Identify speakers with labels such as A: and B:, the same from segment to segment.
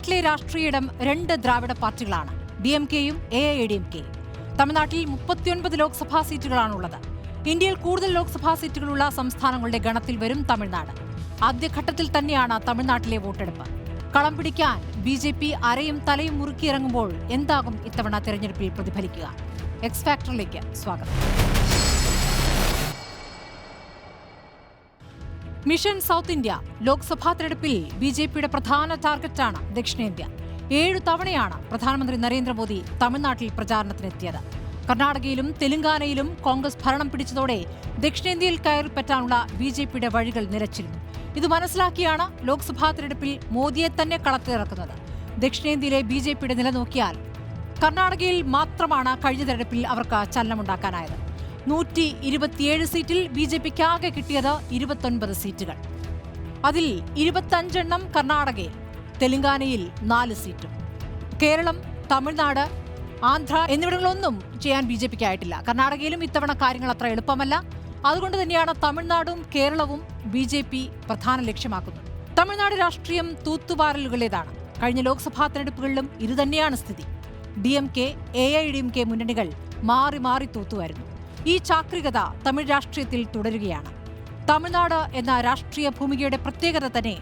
A: തമിഴ്നാട്ടിലെ രാഷ്ട്രീയം രണ്ട് ദ്രാവിഡ പാർട്ടികളാണ്, DMKയും AIADMKയും. തമിഴ്നാട്ടിൽ 39 ലോക്സഭാ സീറ്റുകളാണുള്ളത്. ഇന്ത്യയിൽ കൂടുതൽ ലോക്സഭാ സീറ്റുകളുള്ള സംസ്ഥാനങ്ങളുടെ ഗണത്തിൽ വരും തമിഴ്നാട്. ആദ്യഘട്ടത്തിൽ തന്നെയാണ് തമിഴ്നാട്ടിലെ വോട്ടെടുപ്പ്. കളം പിടിക്കാൻ BJP അരയും തലയും മുറുക്കിയിറങ്ങുമ്പോൾ എന്താകും ഇത്തവണ തെരഞ്ഞെടുപ്പിൽ പ്രതിഫലിക്കുക? എക്സ് ഫാക്ടറിലേക്ക് സ്വാഗതം. മിഷൻ സൗത്ത് ഇന്ത്യ ലോക്സഭാ തെരഞ്ഞെടുപ്പിൽ BJPയുടെ പ്രധാന ടാർഗറ്റാണ് ദക്ഷിണേന്ത്യ. 7 തവണയാണ് പ്രധാനമന്ത്രി നരേന്ദ്രമോദി തമിഴ്നാട്ടിൽ പ്രചാരണത്തിനെത്തിയത്. കർണാടകയിലും തെലങ്കാനയിലും കോൺഗ്രസ് ഭരണം പിടിച്ചതോടെ ദക്ഷിണേന്ത്യയിൽ കയറിപ്പറ്റാനുള്ള BJPയുടെ വഴികൾ നിലച്ചിരുന്നു. ഇത് മനസ്സിലാക്കിയാണ് ലോക്സഭാ തെരഞ്ഞെടുപ്പിൽ മോദിയെ തന്നെ കളത്തിലിറക്കുന്നത്. ദക്ഷിണേന്ത്യയിലെ BJPയുടെ നില നോക്കിയാൽ കർണാടകയിൽ മാത്രമാണ് കഴിഞ്ഞ തെരഞ്ഞെടുപ്പിൽ അവർക്ക് ചലനമുണ്ടാക്കാനായത്. 127 സീറ്റിൽ BJPക്ക് ആകെ കിട്ടിയത് 29 സീറ്റുകൾ. അതിൽ 25 എണ്ണം കർണാടകയിൽ, തെലങ്കാനയിൽ 4 സീറ്റും. കേരളം, തമിഴ്നാട്, ആന്ധ്ര എന്നിവിടങ്ങളൊന്നും ചെയ്യാൻ BJPക്ക് ആയിട്ടില്ല. കർണാടകയിലും ഇത്തവണ കാര്യങ്ങൾ അത്ര എളുപ്പമല്ല. അതുകൊണ്ട് തന്നെയാണ് തമിഴ്നാടും കേരളവും BJP പ്രധാന ലക്ഷ്യമാക്കുന്നത്. തമിഴ്നാട് രാഷ്ട്രീയം തൂത്തുവാരലുകളേതാണ്. കഴിഞ്ഞ ലോക്സഭാ തെരഞ്ഞെടുപ്പുകളിലും ഇതുതന്നെയാണ് സ്ഥിതി. DMK, AIADMK മുന്നണികൾ മാറി മാറി തൂത്തുവരുന്നു. ഈ ചാക്രികത തമിഴ് രാഷ്ട്രീയത്തിൽ തുടരുകയാണ്. തമിഴ്നാട് എന്ന രാഷ്ട്രീയ ഭൂമികയുടെ പ്രത്യേകത തന്നെ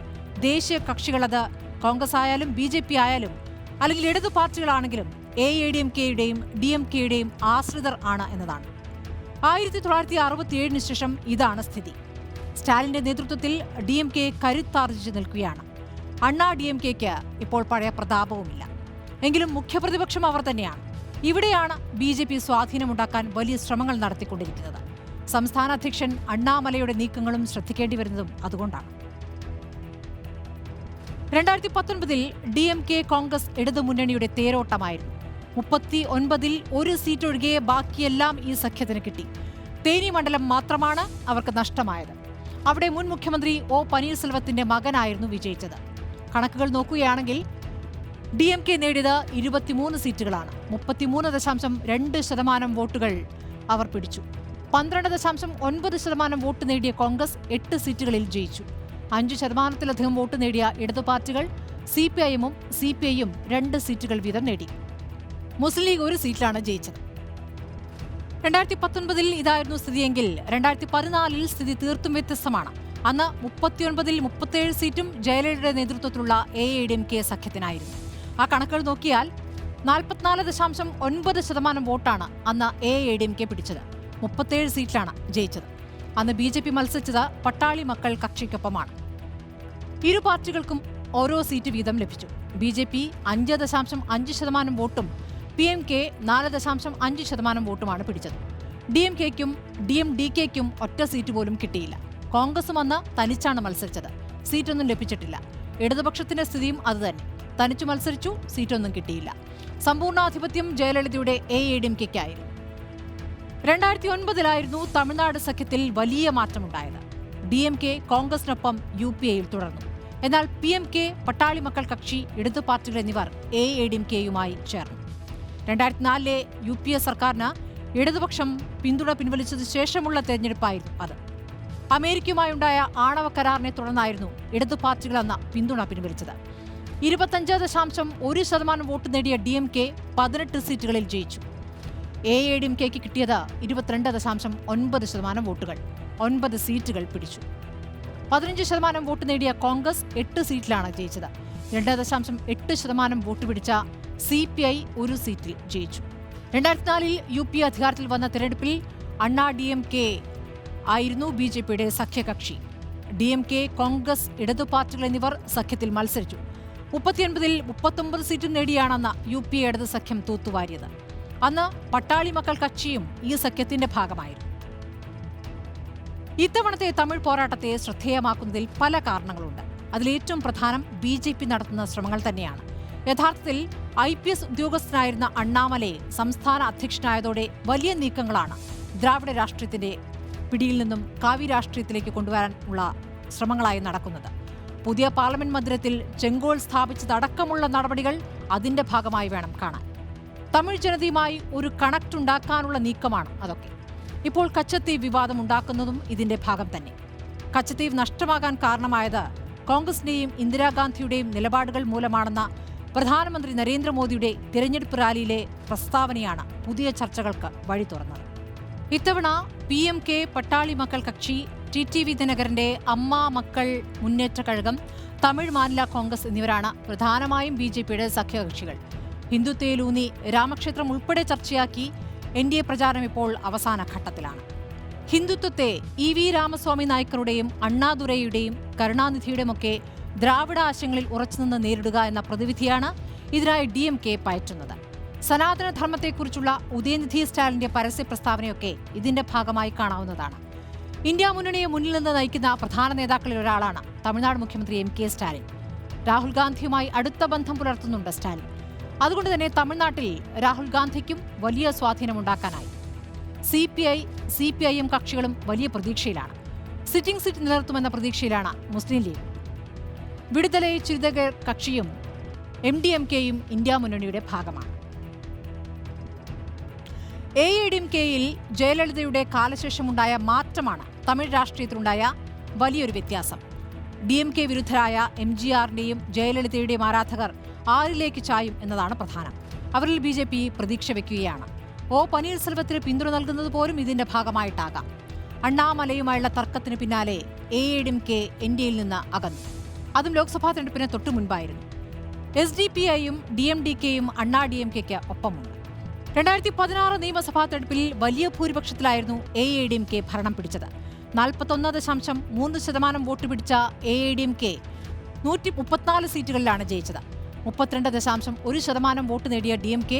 A: ദേശീയ കക്ഷികളത് കോൺഗ്രസ് ആയാലും BJP ആയാലും അല്ലെങ്കിൽ ഇടതു പാർട്ടികളാണെങ്കിലും AIADMKയുടെയും DMKയുടെയും ആശ്രിതർ ആണ് എന്നതാണ്. 1967 ശേഷം ഇതാണ് സ്ഥിതി. സ്റ്റാലിന്റെ നേതൃത്വത്തിൽ DMK കരുത്താർജിച്ച് നിൽക്കുകയാണ്. അണ്ണാ DMKയ്ക്ക് ഇപ്പോൾ പഴയ പ്രതാപവുമില്ല. എങ്കിലും മുഖ്യപ്രതിപക്ഷം അവർ തന്നെയാണ്. ഇവിടെയാണ് BJP സ്വാധീനമുണ്ടാക്കാൻ വലിയ ശ്രമങ്ങൾ നടത്തിക്കൊണ്ടിരിക്കുന്നത്. സംസ്ഥാന അധ്യക്ഷൻ അണ്ണാമലയുടെ നീക്കങ്ങളും ശ്രദ്ധിക്കേണ്ടി വരുന്നതും അതുകൊണ്ടാണ്. 2019 DMK കോൺഗ്രസ് ഇടതുമുന്നണിയുടെ തേരോട്ടമായിരുന്നു. 39ൽ 1 സീറ്റ് ഒഴികെ ബാക്കിയെല്ലാം ഈ സഖ്യത്തിന് കിട്ടി. തേനി മണ്ഡലം മാത്രമാണ് അവർക്ക് നഷ്ടമായത്. അവിടെ മുൻ മുഖ്യമന്ത്രി O. പനീർസെൽവത്തിന്റെ മകനായിരുന്നു വിജയിച്ചത്. കണക്കുകൾ നോക്കുകയാണെങ്കിൽ DMK നേടിയത് 23 സീറ്റുകളാണ്. 33.2% വോട്ടുകൾ അവർ പിടിച്ചു. 12.9% വോട്ട് നേടിയ കോൺഗ്രസ് 8 സീറ്റുകളിൽ ജയിച്ചു. 5%-ലധികം വോട്ട് നേടിയ ഇടതു പാർട്ടികൾ CPIയും CPIയും 2 സീറ്റുകൾ വീതം നേടി. മുസ്ലിം ലീഗ് 1 സീറ്റിലാണ് ജയിച്ചത്. 2019 ഇതായിരുന്നു സ്ഥിതിയെങ്കിൽ 2014 സ്ഥിതി തീർത്തും വ്യത്യസ്തമാണ്. അന്ന് 39ൽ 37 സീറ്റും ജയലളിതയുടെ നേതൃത്വത്തിലുള്ള AIADMK സഖ്യത്തിനായിരുന്നു. ആ കണക്കുകൾ നോക്കിയാൽ 44.9% വോട്ടാണ് അന്ന് AIADMK പിടിച്ചത്. 37 സീറ്റിലാണ് ജയിച്ചത്. അന്ന് BJP മത്സരിച്ചത് പട്ടാളി മക്കൾ കക്ഷിക്കൊപ്പമാണ്. ഇരു പാർട്ടികൾക്കും ഓരോ സീറ്റ് വീതം ലഭിച്ചു. BJP 5.5% വോട്ടും PMK 4.5% വോട്ടുമാണ് പിടിച്ചത്. DMKയ്ക്കും DMDKയ്ക്കും ഒറ്റ സീറ്റ് പോലും കിട്ടിയില്ല. കോൺഗ്രസും അന്ന് തനിച്ചാണ് മത്സരിച്ചത്. സീറ്റൊന്നും ലഭിച്ചിട്ടില്ല. ഇടതുപക്ഷത്തിന്റെ സ്ഥിതിയും അതുതന്നെ. തനിച്ചു മത്സരിച്ചു, സീറ്റൊന്നും കിട്ടിയില്ല. സമ്പൂർണ്ണാധിപത്യം ജയലളിതയുടെ AIADMKയ്ക്കായിരുന്നു. 2009 തമിഴ്നാട് സഖ്യത്തിൽ വലിയ മാറ്റമുണ്ടായത്. DMK കോൺഗ്രസിനൊപ്പം UPAയിൽ തുടർന്നു. എന്നാൽ PMK, പട്ടാളി മക്കൾ കക്ഷി, ഇടതു പാർട്ടികൾ എന്നിവർ AIADMKയുമായി ചേർന്നു. 2004 UPA സർക്കാരിന് ഇടതുപക്ഷം പിന്തുണ പിൻവലിച്ചതിനു ശേഷമുള്ള തെരഞ്ഞെടുപ്പായിരുന്നു അത്. അമേരിക്കയുമായുണ്ടായ ആണവ കരാറിനെ തുടർന്നായിരുന്നു ഇടതു പാർട്ടികൾ അന്ന് പിന്തുണ പിൻവലിച്ചത്. 25.1% വോട്ട് നേടിയ DMK 18 സീറ്റുകളിൽ ജയിച്ചു. AIADMKയ്ക്ക് കിട്ടിയത് 22.9% വോട്ടുകൾ, 9 സീറ്റുകൾ പിടിച്ചു. 15% വോട്ട് നേടിയ കോൺഗ്രസ് 8 സീറ്റിലാണ് ജയിച്ചത്. 2.8% വോട്ട് പിടിച്ച CPI 1 സീറ്റിൽ ജയിച്ചു. 2004 UPA അധികാരത്തിൽ വന്ന തെരഞ്ഞെടുപ്പിൽ അണ്ണാ DMK ആയിരുന്നു BJPയുടെ സഖ്യകക്ഷി. DMK, കോൺഗ്രസ്, ഇടതു പാർട്ടികൾ എന്നിവർ സഖ്യത്തിൽ മത്സരിച്ചു. 39ൽ 39 സീറ്റും നേടിയാണെന്ന് UPA ഇടത് സഖ്യം തൂത്തുവാരിയത്. അന്ന് പട്ടാളി മക്കൾ കക്ഷിയും ഈ സഖ്യത്തിന്റെ ഭാഗമായിരുന്നു. ഇത്തവണത്തെ തമിഴ് പോരാട്ടത്തെ ശ്രദ്ധേയമാക്കുന്നതിൽ പല കാരണങ്ങളുണ്ട്. അതിലേറ്റവും പ്രധാനം BJP നടത്തുന്ന ശ്രമങ്ങൾ തന്നെയാണ്. യഥാർത്ഥത്തിൽ IPS ഉദ്യോഗസ്ഥനായിരുന്ന അണ്ണാമലയെ സംസ്ഥാന അധ്യക്ഷനായതോടെ വലിയ നീക്കങ്ങളാണ് ദ്രാവിഡ രാഷ്ട്രീയത്തിന്റെ പിടിയിൽ നിന്നും കാവ്യ രാഷ്ട്രീയത്തിലേക്ക് കൊണ്ടുവരാനുള്ള ശ്രമങ്ങളായി നടക്കുന്നത്. പുതിയ പാർലമെന്റ് മന്ദിരത്തിൽ ചെങ്കോൾ സ്ഥാപിച്ചതടക്കമുള്ള നടപടികൾ അതിന്റെ ഭാഗമായി വേണം കാണാൻ. തമിഴ് ജനതയുമായി ഒരു കണക്ട് ഉണ്ടാക്കാനുള്ള നീക്കമാണ് അതൊക്കെ. ഇപ്പോൾ കച്ചത്തീവ് വിവാദം ഉണ്ടാക്കുന്നതും ഇതിന്റെ ഭാഗം തന്നെ. കച്ചത്തീവ് നഷ്ടമാകാൻ കാരണമായത് കോൺഗ്രസിന്റെയും ഇന്ദിരാഗാന്ധിയുടെയും നിലപാടുകൾ മൂലമാണെന്ന പ്രധാനമന്ത്രി നരേന്ദ്രമോദിയുടെ തിരഞ്ഞെടുപ്പ് റാലിയിലെ പ്രസ്താവനയാണ് പുതിയ ചർച്ചകൾക്ക് വഴി തുറന്നത്. ഇത്തവണ PMK, പട്ടാളി മക്കൾ കക്ഷി, TTV ദിനകരന്റെ അമ്മ മക്കൾ മുന്നേറ്റ കഴകം, തമിഴ് മാനില കോൺഗ്രസ് എന്നിവരാണ് പ്രധാനമായും BJPയുടെ സഖ്യകക്ഷികൾ. ഹിന്ദുത്വയിലൂന്നി രാമക്ഷേത്രം ഉൾപ്പെടെ ചർച്ചയാക്കി NDA പ്രചാരണം ഇപ്പോൾ അവസാന ഘട്ടത്തിലാണ്. ഹിന്ദുത്വത്തെ EV രാമസ്വാമി നായ്ക്കറുടെയും അണ്ണാദുരൈയുടെയും കരുണാനിധിയുടെയുമൊക്കെ ദ്രാവിഡ ആശയങ്ങളിൽ ഉറച്ചുനിന്ന് നേരിടുക എന്ന പ്രതിവിധിയാണ് ഇതിനായി DMK പയറ്റുന്നത്. സനാതനധർമ്മത്തെക്കുറിച്ചുള്ള ഉദയനിധി സ്റ്റാലിന്റെ പരസ്യ പ്രസ്താവനയൊക്കെ ഇതിന്റെ ഭാഗമായി കാണാവുന്നതാണ്. ഇന്ത്യ മുന്നണിയെ മുന്നിൽ നിന്ന് നയിക്കുന്ന പ്രധാന നേതാക്കളിൽ ഒരാളാണ് തമിഴ്നാട് മുഖ്യമന്ത്രി MK സ്റ്റാലിൻ. രാഹുൽ ഗാന്ധിയുമായി അടുത്ത ബന്ധം പുലർത്തുന്നുണ്ട് സ്റ്റാലിൻ. അതുകൊണ്ട് തന്നെ തമിഴ്നാട്ടിൽ രാഹുൽ ഗാന്ധിക്കും വലിയ സ്വാധീനമുണ്ടാക്കാനായി. CPIM കക്ഷികളും വലിയ പ്രതീക്ഷയിലാണ്. സിറ്റിംഗ് സീറ്റ് നിലനിർത്തുമെന്ന പ്രതീക്ഷയിലാണ് മുസ്ലിം ലീഗ്. വിടുതലൈ ചിരുതകർ കക്ഷിയും MDMKയും ഇന്ത്യ മുന്നണിയുടെ ഭാഗമാണ്. AIDMKയിൽ ജയലളിതയുടെ കാലശേഷമുണ്ടായ മാറ്റമാണ് തമിഴ് രാഷ്ട്രീയത്തിലുണ്ടായ വലിയൊരു വ്യത്യാസം. DMK വിരുദ്ധരായ MGRന്റെയും ജയലളിതയുടെയും ആരാധകർ ആരിലേക്ക് ചായും എന്നതാണ് പ്രധാനം. അവരിൽ BJP പ്രതീക്ഷ വയ്ക്കുകയാണ്. പനീർസെൽവത്തിന് പിന്തുണ നൽകുന്നത് പോലും ഇതിന്റെ ഭാഗമായിട്ടാകാം. അണ്ണാമലയുമായുള്ള തർക്കത്തിന് പിന്നാലെ AIDMK NDAയിൽ നിന്ന് അകന്നു. അതും ലോക്സഭാ തെരഞ്ഞെടുപ്പിന് തൊട്ടു മുൻപായിരുന്നു. SDPIയും DMDKയും അണ്ണാ DMKയ്ക്ക് ഒപ്പമുണ്ട്. 2016 നിയമസഭാ തെരഞ്ഞെടുപ്പിൽ വലിയ ഭൂരിപക്ഷത്തിലായിരുന്നു AIDMK ഭരണം പിടിച്ചത്. 41.3% വോട്ട് പിടിച്ച AIDMK 134 സീറ്റുകളിലാണ് ജയിച്ചത്. 32.1% വോട്ട് നേടിയ DMK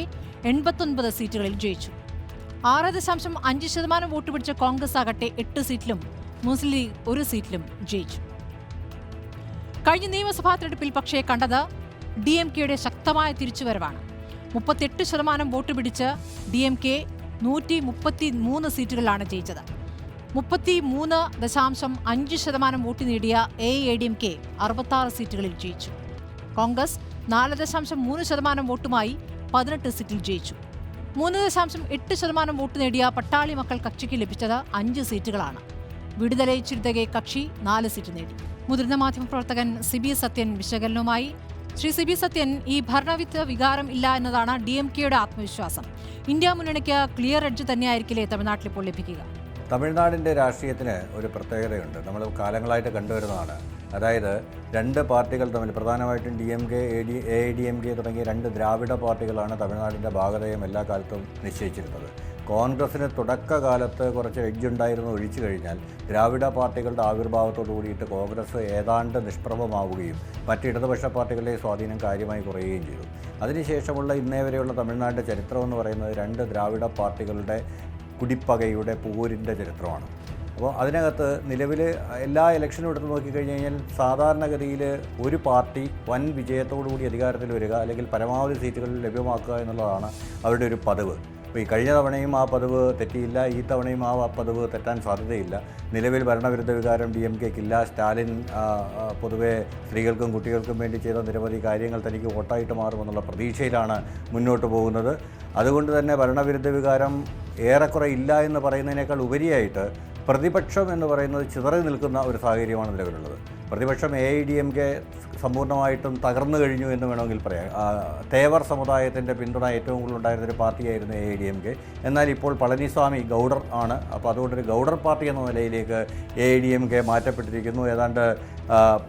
A: 89 സീറ്റുകളിൽ ജയിച്ചു. 6.5% വോട്ട് പിടിച്ച കോൺഗ്രസ് ആകട്ടെ 8 സീറ്റിലും മുസ്ലിം ലീഗ് 1 സീറ്റിലും ജയിച്ചു. കഴിഞ്ഞ നിയമസഭാ തെരഞ്ഞെടുപ്പിൽ പക്ഷേ കണ്ടത് DMKയുടെ ശക്തമായ തിരിച്ചുവരവാണ്. 38% വോട്ട് പിടിച്ച് DMK 133 സീറ്റുകളിലാണ് ജയിച്ചത്. 33.5% വോട്ട് നേടിയ AIDMK 66 സീറ്റുകളിൽ ജയിച്ചു. കോൺഗ്രസ് 4.3% വോട്ടുമായി 18 സീറ്റിൽ ജയിച്ചു. 3.8% വോട്ട് നേടിയ പട്ടാളി മക്കൾ കക്ഷിക്ക് ലഭിച്ചത് 5 സീറ്റുകളാണ്. വിടുതലൈ ചിരുതകെ കക്ഷി 4 സീറ്റ് നേടി. മുതിർന്ന മാധ്യമപ്രവർത്തകൻ സിബി സത്യൻ വിശകലനവുമായി. ശ്രീ സിബി സത്യൻ, ഈ ഭരണവിരുദ്ധ വികാരം ഇല്ല എന്നതാണ് DMKയുടെ ആത്മവിശ്വാസം. ഇന്ത്യ മുന്നണിക്ക് ക്ലിയർ എഡ്ജ് തന്നെയായിരിക്കില്ലേ തമിഴ്നാട്ടിൽ ഇപ്പോൾ ലഭിക്കുക?
B: തമിഴ്നാടിൻ്റെ രാഷ്ട്രീയത്തിന് ഒരു പ്രത്യേകതയുണ്ട്, നമ്മൾ കാലങ്ങളായിട്ട് കണ്ടുവരുന്നതാണ്. അതായത് രണ്ട് പാർട്ടികൾ തമ്മിൽ, പ്രധാനമായിട്ടും DMK, AIDMK തുടങ്ങിയ രണ്ട് ദ്രാവിഡ പാർട്ടികളാണ് തമിഴ്നാടിൻ്റെ ഭാഗതയും എല്ലാ കാലത്തും നിശ്ചയിച്ചിരുന്നത്. കോൺഗ്രസിന് തുടക്കകാലത്ത് കുറച്ച് എഡ്ജുണ്ടായിരുന്നു ഒഴിച്ചു കഴിഞ്ഞാൽ ദ്രാവിഡ പാർട്ടികളുടെ ആവിർഭാവത്തോടു കൂടിയിട്ട് കോൺഗ്രസ് ഏതാണ്ട് നിഷ്പ്രഭമാവുകയും മറ്റ് ഇടതുപക്ഷ പാർട്ടികളുടെ സ്വാധീനം കാര്യമായി കുറയുകയും ചെയ്തു. അതിനുശേഷമുള്ള ഇന്നേ വരെയുള്ള തമിഴ്നാടിൻ്റെ ചരിത്രമെന്ന് പറയുന്നത് രണ്ട് ദ്രാവിഡ പാർട്ടികളുടെ കുടിപ്പകയുടെ പോരിൻ്റെ ചരിത്രമാണ്. അപ്പോൾ അതിനകത്ത് നിലവിൽ എല്ലാ ഇലക്ഷനും എടുത്ത് നോക്കിക്കഴിഞ്ഞ് കഴിഞ്ഞാൽ സാധാരണഗതിയിൽ ഒരു പാർട്ടി വൻ വിജയത്തോടുകൂടി അധികാരത്തിൽ വരിക, അല്ലെങ്കിൽ പരമാവധി സീറ്റുകൾ ലഭ്യമാക്കുക എന്നുള്ളതാണ് അവരുടെ ഒരു പതിവ്. അപ്പോൾ ഈ കഴിഞ്ഞ തവണയും ആ പതിവ് തെറ്റിയില്ല, ഈ തവണയും ആ പതിവ് തെറ്റാൻ സാധ്യതയില്ല. നിലവിൽ ഭരണവിരുദ്ധ വികാരം DMKയ്ക്കില്ല. സ്റ്റാലിൻ പൊതുവെ സ്ത്രീകൾക്കും കുട്ടികൾക്കും വേണ്ടി ചെയ്ത നിരവധി കാര്യങ്ങൾ തനിക്ക് വോട്ടായിട്ട് മാറുമെന്നുള്ള പ്രതീക്ഷയിലാണ് മുന്നോട്ട് പോകുന്നത്. അതുകൊണ്ട് തന്നെ ഭരണവിരുദ്ധ വികാരം ഏറെക്കുറെ ഇല്ല എന്ന് പറയുന്നതിനേക്കാൾ ഉപരിയായിട്ട് പ്രതിപക്ഷം എന്ന് പറയുന്നത് ചിതറി നിൽക്കുന്ന ഒരു സാഹചര്യമാണ് നിലവിലുള്ളത്. പ്രതിപക്ഷം AIDMK സമ്പൂർണ്ണമായിട്ടും തകർന്നു കഴിഞ്ഞു എന്ന് വേണമെങ്കിൽ പറയാം. തേവർ സമുദായത്തിൻ്റെ പിന്തുണ ഏറ്റവും കൂടുതൽ ഉണ്ടായിരുന്നൊരു പാർട്ടിയായിരുന്നു AIDMK. എന്നാൽ ഇപ്പോൾ പളനിസ്വാമി ഗൗഡർ ആണ്. അപ്പോൾ അതുകൊണ്ടൊരു ഗൗഡർ പാർട്ടി എന്ന നിലയിലേക്ക് AIDMK മാറ്റപ്പെട്ടിരിക്കുന്നു. ഏതാണ്ട്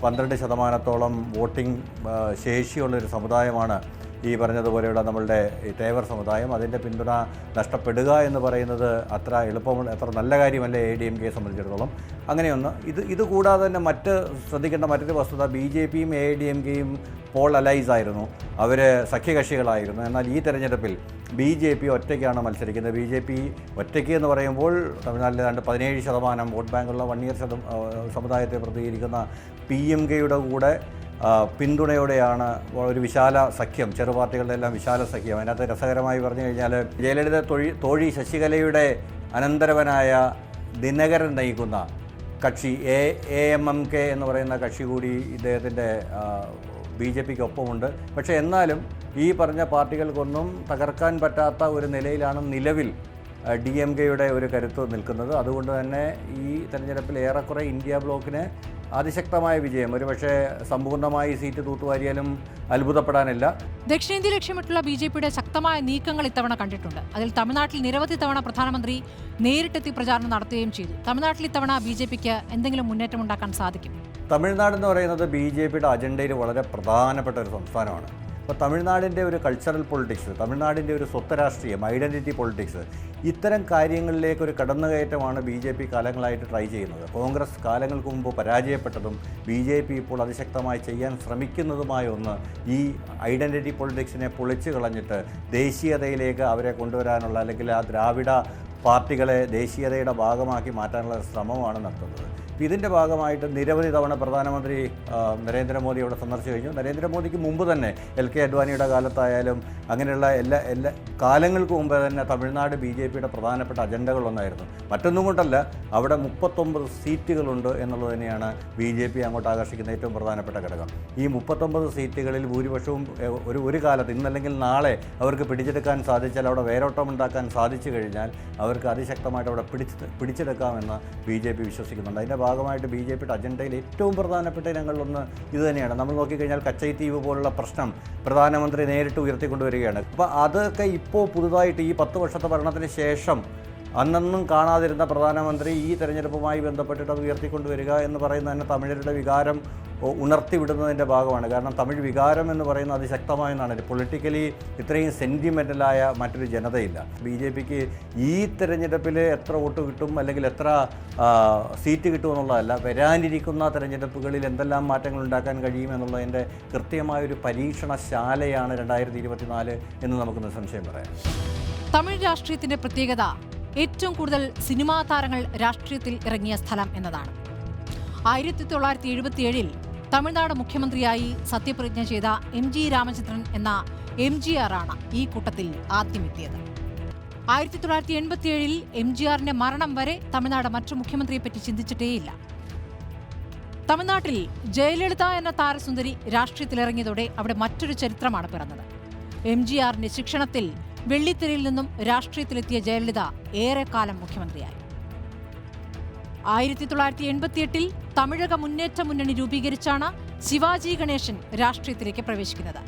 B: 12% വോട്ടിംഗ് ശേഷിയുള്ളൊരു സമുദായമാണ് ഈ പറഞ്ഞതുപോലെയുള്ള നമ്മളുടെ ഈ തേവർ സമുദായം. അതിൻ്റെ പിന്തുണ നഷ്ടപ്പെടുക എന്ന് പറയുന്നത് അത്ര നല്ല കാര്യമല്ല AIDMKയെ സംബന്ധിച്ചിടത്തോളം. അങ്ങനെയൊന്ന് ഇതുകൂടാതെ തന്നെ ശ്രദ്ധിക്കേണ്ട മറ്റൊരു വസ്തുത, BJPയും AIDMKയും പോൾ അലൈസ് ആയിരുന്നു, അവർ സഖ്യകക്ഷികളായിരുന്നു. എന്നാൽ ഈ തെരഞ്ഞെടുപ്പിൽ BJP ഒറ്റയ്ക്കാണ് മത്സരിക്കുന്നത്. BJP ഒറ്റയ്ക്ക് എന്ന് പറയുമ്പോൾ തമിഴ്നാട്ടിൽ ഏതാണ്ട് 17% വോട്ട് ബാങ്കുള്ള വണ്ണിയർ സമുദായത്തെ പ്രതിനിധീകരിക്കുന്ന PMKയുടെ കൂടെ പിന്തുണയോടെയാണ് ഒരു വിശാല സഖ്യം, ചെറുപാർട്ടികളുടെ എല്ലാം വിശാല സഖ്യം. അതിനകത്ത് രസകരമായി പറഞ്ഞു കഴിഞ്ഞാൽ ജയലളിത തോഴി ശശികലയുടെ അനന്തരവനായ ദിനകരൻ നയിക്കുന്ന കക്ഷി AMMK എന്ന് പറയുന്ന കക്ഷി കൂടി ഇദ്ദേഹത്തിൻ്റെ BJPക്ക് ഒപ്പമുണ്ട്. പക്ഷേ എന്നാലും ഈ പറഞ്ഞ പാർട്ടികൾക്കൊന്നും തകർക്കാൻ പറ്റാത്ത ഒരു നിലയിലാണ് നിലവിൽ DMKയുടെ ഒരു കരുത്ത് നിൽക്കുന്നത്. അതുകൊണ്ട് തന്നെ ഈ തെരഞ്ഞെടുപ്പിൽ ഏറെക്കുറെ ഇന്ത്യ ബ്ലോക്കിന് അതിശക്തമായ വിജയം. ഒരുപക്ഷെ സമ്പൂർണ്ണമായി സീറ്റ് തൂത്തുവാരിയാലും അത്ഭുതപ്പെടാനില്ല.
A: ദക്ഷിണേന്ത്യ ലക്ഷ്യമിട്ടുള്ള BJPയുടെ ശക്തമായ നീക്കങ്ങൾ ഇത്തവണ കണ്ടിട്ടുണ്ട്. അതിൽ തമിഴ്നാട്ടിൽ നിരവധി തവണ പ്രധാനമന്ത്രി നേരിട്ടെത്തി പ്രചാരണം നടത്തുകയും ചെയ്തു. തമിഴ്നാട്ടിൽ ഇത്തവണ BJPക്ക് എന്തെങ്കിലും മുന്നേറ്റം ഉണ്ടാക്കാൻ സാധിക്കും?
B: തമിഴ്നാട് എന്ന് പറയുന്നത് BJPയുടെ അജണ്ടയിൽ വളരെ പ്രധാനപ്പെട്ട ഒരു സംസ്ഥാനമാണ്. അപ്പോൾ തമിഴ്നാടിൻ്റെ ഒരു കൾച്ചറൽ പൊളിറ്റിക്സ്, തമിഴ്നാടിൻ്റെ ഒരു സ്വത്ത് രാഷ്ട്രീയം, ഐഡൻറ്റിറ്റി പൊളിറ്റിക്സ്, ഇത്തരം കാര്യങ്ങളിലേക്ക് ഒരു കടന്നുകയറ്റമാണ് BJP കാലങ്ങളായിട്ട് ട്രൈ ചെയ്യുന്നത്. കോൺഗ്രസ് കാലങ്ങൾക്ക് മുമ്പ് പരാജയപ്പെട്ടതും BJP ഇപ്പോൾ അതിശക്തമായി ചെയ്യാൻ ശ്രമിക്കുന്നതുമായ ഒന്ന് ഈ ഐഡൻറ്റിറ്റി പൊളിറ്റിക്സിനെ പൊളിച്ചു കളഞ്ഞിട്ട് ദേശീയതയിലേക്ക് അവരെ കൊണ്ടുവരാനുള്ള, അല്ലെങ്കിൽ ആ ദ്രാവിഡ പാർട്ടികളെ ദേശീയതയുടെ ഭാഗമാക്കി മാറ്റാനുള്ള ഒരു ശ്രമമാണ് നടത്തുന്നത്. ഇതിൻ്റെ ഭാഗമായിട്ട് നിരവധി തവണ പ്രധാനമന്ത്രി നരേന്ദ്രമോദി അവിടെ സന്ദർശിച്ചു കഴിഞ്ഞു. നരേന്ദ്രമോദിക്ക് മുമ്പ് തന്നെ LK അദ്വാനിയുടെ കാലത്തായാലും അങ്ങനെയുള്ള എല്ലാ കാലങ്ങൾക്ക് മുമ്പ് തന്നെ തമിഴ്നാട് BJPയുടെ പ്രധാനപ്പെട്ട അജണ്ടകളൊന്നായിരുന്നു. മറ്റൊന്നും കൊണ്ടല്ല, അവിടെ 39 സീറ്റുകളുണ്ട് എന്നുള്ളത് തന്നെയാണ് BJP അങ്ങോട്ട് ആകർഷിക്കുന്ന ഏറ്റവും പ്രധാനപ്പെട്ട ഘടകം. ഈ 39 സീറ്റുകളിൽ ഭൂരിപക്ഷവും ഒരു കാലത്ത്, ഇന്നല്ലെങ്കിൽ നാളെ അവർക്ക് പിടിച്ചെടുക്കാൻ സാധിച്ചാൽ, അവിടെ വേരോട്ടമുണ്ടാക്കാൻ സാധിച്ചു കഴിഞ്ഞാൽ അവർക്ക് അതിശക്തമായിട്ട് അവിടെ പിടിച്ചെടുക്കാമെന്ന് BJP വിശ്വസിക്കുന്നുണ്ട്. അതിൻ്റെ ഭാഗമായിട്ട് BJPയുടെ അജണ്ടയിൽ ഏറ്റവും പ്രധാനപ്പെട്ട ഇനങ്ങളിലൊന്ന് ഇതുതന്നെയാണ്. നമ്മൾ നോക്കിക്കഴിഞ്ഞാൽ കച്ചൈത്തീവ് പോലുള്ള പ്രശ്നം പ്രധാനമന്ത്രി നേരിട്ട് ഉയർത്തിക്കൊണ്ടുവരികയാണ്. അപ്പോൾ അതൊക്കെ ഇപ്പോൾ പുതുതായിട്ട് ഈ 10 വർഷത്തെ ഭരണത്തിന് ശേഷം അന്നൊന്നും കാണാതിരുന്ന പ്രധാനമന്ത്രി ഈ തെരഞ്ഞെടുപ്പുമായി ബന്ധപ്പെട്ടിട്ട് അത് ഉയർത്തിക്കൊണ്ടുവരിക എന്ന് പറയുന്നത് തന്നെ തമിഴരുടെ വികാരം ഉണർത്തിവിടുന്നതിൻ്റെ ഭാഗമാണ്. കാരണം തമിഴ് വികാരം എന്ന് പറയുന്നത് അതിശക്തമായെന്നാണ്. പൊളിറ്റിക്കലി ഇത്രയും സെൻറ്റിമെൻ്റലായ മറ്റൊരു ജനതയില്ല. BJPക്ക് ഈ തെരഞ്ഞെടുപ്പിൽ എത്ര വോട്ട് കിട്ടും, അല്ലെങ്കിൽ എത്ര സീറ്റ് കിട്ടുമെന്നുള്ളതല്ല, വരാനിരിക്കുന്ന തെരഞ്ഞെടുപ്പുകളിൽ എന്തെല്ലാം മാറ്റങ്ങൾ ഉണ്ടാക്കാൻ കഴിയുമെന്നുള്ളതിൻ്റെ കൃത്യമായൊരു പരീക്ഷണശാലയാണ് 2024 എന്ന് നമുക്ക് നിസ്സംശയം പറയാം.
A: തമിഴ് രാഷ്ട്രീയത്തിൻ്റെ പ്രത്യേകത ഏറ്റവും കൂടുതൽ സിനിമാ താരങ്ങൾ രാഷ്ട്രീയത്തിൽ ഇറങ്ങിയ സ്ഥലം എന്നതാണ്. 1977 തമിഴ്നാട് മുഖ്യമന്ത്രിയായി സത്യപ്രതിജ്ഞ ചെയ്ത MG രാമചന്ദ്രൻ എന്ന MGR ആണ് ഈ കൂട്ടത്തിൽ ആദ്യമെത്തിയത്. 1987 MGRന്റെ മരണം വരെ തമിഴ്നാട് മറ്റു മുഖ്യമന്ത്രിയെപ്പറ്റി ചിന്തിച്ചിട്ടേയില്ല. തമിഴ്നാട്ടിൽ ജയലളിത എന്ന താരസുന്ദരി രാഷ്ട്രീയത്തിലിറങ്ങിയതോടെ അവിടെ മറ്റൊരു ചരിത്രമാണ് പിറന്നത്. MGRന്റെ ശിക്ഷണത്തിൽ വെള്ളിത്തിരയിൽ നിന്നും രാഷ്ട്രീയത്തിലെത്തിയ ജയലളിത ഏറെക്കാലം മുഖ്യമന്ത്രിയായി. 1988 തമിഴക മുന്നേറ്റ മുന്നണി രൂപീകരിച്ചാണ് ശിവാജി ഗണേശൻ രാഷ്ട്രീയത്തിലേക്ക് പ്രവേശിക്കുന്നത്.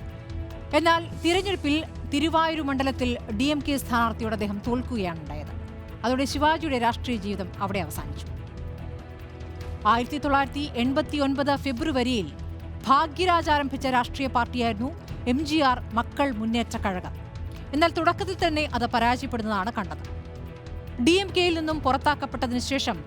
A: എന്നാൽ തിരഞ്ഞെടുപ്പിൽ തിരുവായൂർ മണ്ഡലത്തിൽ DMK സ്ഥാനാർത്ഥിയോട് അദ്ദേഹം തോൽക്കുകയാണ് ഉണ്ടായത്. അതോടെ ശിവാജിയുടെ രാഷ്ട്രീയ ജീവിതം അവിടെ അവസാനിച്ചു. 1989 ഫെബ്രുവരിയിൽ ഭാഗ്യരാജ് ആരംഭിച്ച രാഷ്ട്രീയ പാർട്ടിയായിരുന്നു MGR മക്കൾ മുന്നേറ്റ കഴകം. എന്നാൽ തുടക്കത്തിൽ തന്നെ അത് പരാജയപ്പെടുന്നതാണ് കണ്ടത്. DMKയിൽ നിന്നും പുറത്താക്കപ്പെട്ടതിനു ശേഷം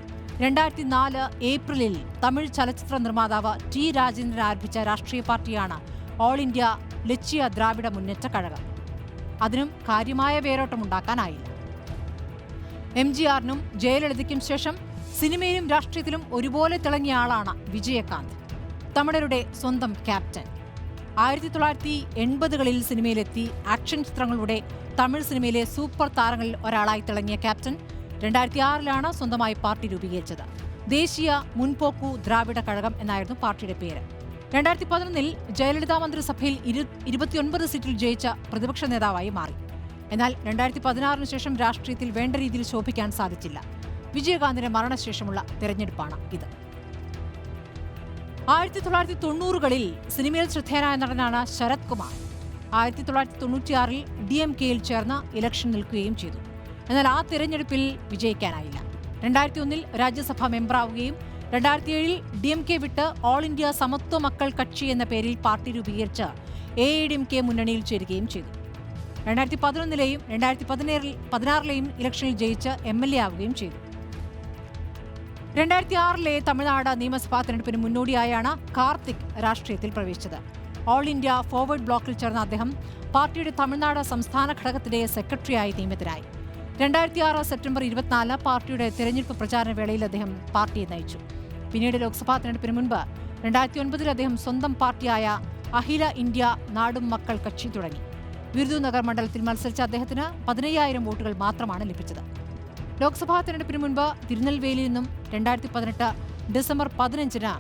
A: 2004 ഏപ്രിലിൽ തമിഴ് ചലച്ചിത്ര നിർമ്മാതാവ് T. രാജേന്ദ്രൻ ആരംഭിച്ച രാഷ്ട്രീയ പാർട്ടിയാണ് ഓൾ ഇന്ത്യ ലക്ഷ്യ ദ്രാവിഡ മുന്നേറ്റ കഴകം. അതിനും കാര്യമായ വേരോട്ടമുണ്ടാക്കാനായില്ല. MGRനും ജയലളിതയ്ക്കും ശേഷം സിനിമയിലും രാഷ്ട്രീയത്തിലും ഒരുപോലെ തിളങ്ങിയ ആളാണ് വിജയകാന്ത്, തമിഴരുടെ സ്വന്തം ക്യാപ്റ്റൻ. 1980കളിൽ സിനിമയിലെത്തി ആക്ഷൻ ചിത്രങ്ങളുടെ തമിഴ് സിനിമയിലെ സൂപ്പർ താരങ്ങളിൽ ഒരാളായി തിളങ്ങിയ ക്യാപ്റ്റൻ 2006 സ്വന്തമായി പാർട്ടി രൂപീകരിച്ചത്. ദേശീയ മുൻപോക്കു ദ്രാവിഡ കഴകം എന്നായിരുന്നു പാർട്ടിയുടെ പേര്. 2011 ജയലളിത മന്ത്രിസഭയിൽ 29 സീറ്റിൽ ജയിച്ച പ്രതിപക്ഷ നേതാവായി മാറി. എന്നാൽ 2016 ശേഷം രാഷ്ട്രീയത്തിൽ വേണ്ട രീതിയിൽ ശോഭിക്കാൻ സാധിച്ചില്ല. വിജയകാന്തിന്റെ മരണശേഷമുള്ള തെരഞ്ഞെടുപ്പാണ് ഇത്. 1990കളിൽ സിനിമയിൽ ശ്രദ്ധേയനായ നടനാണ് ശരത് കുമാർ. 1996 DMKയിൽ ചേർന്ന് ഇലക്ഷൻ നിൽക്കുകയും ചെയ്തു. എന്നാൽ ആ തിരഞ്ഞെടുപ്പിൽ വിജയിക്കാനായില്ല. 2001 രാജ്യസഭാ മെമ്പറാവുകയും 2007 DMK വിട്ട് ഓൾ ഇന്ത്യ സമത്വ മക്കൾ കക്ഷി എന്ന പേരിൽ പാർട്ടി രൂപീകരിച്ച് AIDMK മുന്നണിയിൽ ചേരുകയും ചെയ്തു. 2011ലെയും 2016ലെയും ഇലക്ഷനിൽ ജയിച്ച് MLA ആവുകയും ചെയ്തു. 2006 തമിഴ്നാട് നിയമസഭാ തെരഞ്ഞെടുപ്പിന് മുന്നോടിയായാണ് കാർത്തിക് രാഷ്ട്രീയത്തിൽ പ്രവേശിച്ചത്. ഓൾ ഇന്ത്യ ഫോർവേഡ് ബ്ലോക്കിൽ ചേർന്ന അദ്ദേഹം പാർട്ടിയുടെ തമിഴ്നാട് സംസ്ഥാന ഘടകത്തിന്റെ സെക്രട്ടറിയായി നിയമിതനായി. 2006 സെപ്റ്റംബർ 24 പാർട്ടിയുടെ തെരഞ്ഞെടുപ്പ് പ്രചാരണ വേളയിൽ അദ്ദേഹം പാർട്ടിയെ നയിച്ചു. പിന്നീട് ലോക്സഭാ തെരഞ്ഞെടുപ്പിന് മുൻപ് 2009 അദ്ദേഹം സ്വന്തം പാർട്ടിയായ അഖില ഇന്ത്യ നാടും മക്കൾ കക്ഷി തുടങ്ങി. വിരുദുനഗർ മണ്ഡലത്തിൽ മത്സരിച്ച അദ്ദേഹത്തിന് 15,000 വോട്ടുകൾ മാത്രമാണ് ലഭിച്ചത്. ലോക്സഭാ തെരഞ്ഞെടുപ്പിന് മുൻപ് തിരുനെൽവേലിയിൽ നിന്നും 2018 ഡിസംബർ 15